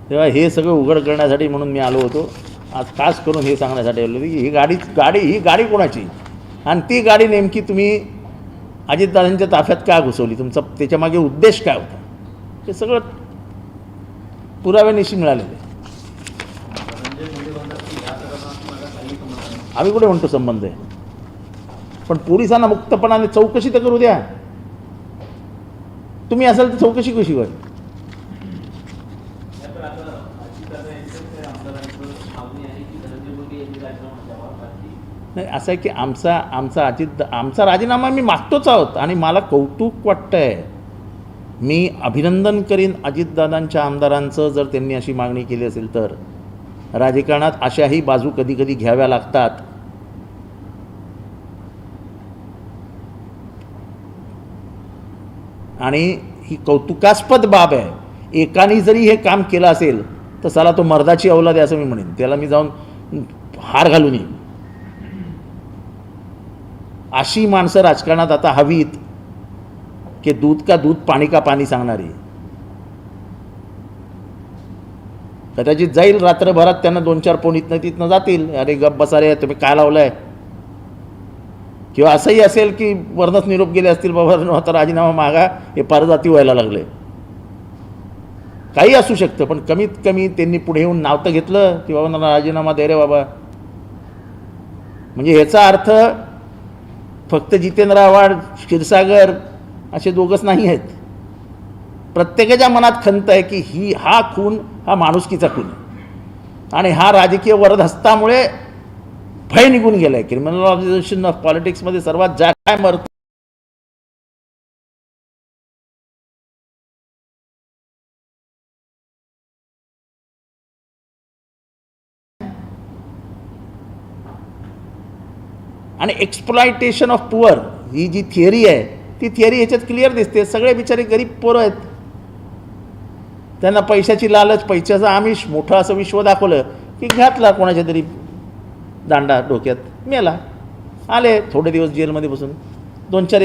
तेव्हा हे सगळं उघड करण्यासाठी म्हणून मी आलो होतो. आज खास करून हे सांगण्यासाठी आलो की ही गाडी कोणाची आणि ती गाडी नेमकी तुम्ही अजितदादांच्या ताफ्यात का घुसवली, तुमचा त्याच्यामागे उद्देश काय होता, हे सगळं पुराव्यानिशी मिळालेलं आहे. आम्ही कुठे म्हणतो संबंध आहे, पण पोलिसांना मुक्तपणाने चौकशी तर करू द्या. तुम्ही असाल तर चौकशी कशी होईल? नाही, असं आहे की आमचा राजीनामा मी मागतोच आहोत आणि मला कौतुक वाटतं आहे. मी अभिनंदन करीन अजितदादांच्या आमदारांचं जर त्यांनी अशी मागणी केली असेल तर. राजकारणात अशाही बाजू कधी कधी घ्याव्या लागतात. आणि ही कौतुकास्पद बाब आहे. एकाने जरी हे काम केलं असेल तर साला तो मर्दाची औलाद आहे असं मी म्हणेन. त्याला मी जाऊन हार घालून येईन. अशी माणसं राजकारणात आता हवीत की दूध का दूध पाणी का पाणी सांगणारी. कदाचित जाईल रात्रभरात त्यांना 2-4 फोन इथनं तिथनं जातील, अरे गप बसा रे तुम्ही काय लावलंय. किंवा असंही असेल की वरनच निरोप गेले असतील, बाबा आता राजीनामा मागा, हे फार जाती व्हायला लागले. काही असू शकतं, पण कमीत कमी त्यांनी पुढे येऊन नाव तर घेतलं की बाबा मला राजीनामा दे रे बाबा. म्हणजे ह्याचा अर्थ फक्त जितेंद्र आव्हाड, क्षीरसागर असे दोघंच नाही आहेत. प्रत्येकाच्या मनात खंत आहे की हा खून हा माणुसकीचा खून आहे आणि हा राजकीय वरदहस्तामुळे भय निघून गेला आहे. क्रिमिनलायझेशन ऑफ पॉलिटिक्समध्ये सर्वात ज्या काय मरत आणि एक्सप्लॉयटेशन ऑफ पुअर ही जी थिअरी आहे ती थिअरी ह्याच्यात क्लिअर दिसते. सगळे बिचारे गरीब पोरं आहेत, त्यांना पैशाची लालच, पैशाचं आमिष, मोठं असं विश्व दाखवलं की घातला कोणाच्या तरी दांडा डोक्यात, मेला. आले थोडे दिवस जेलमध्ये बसून, 2-4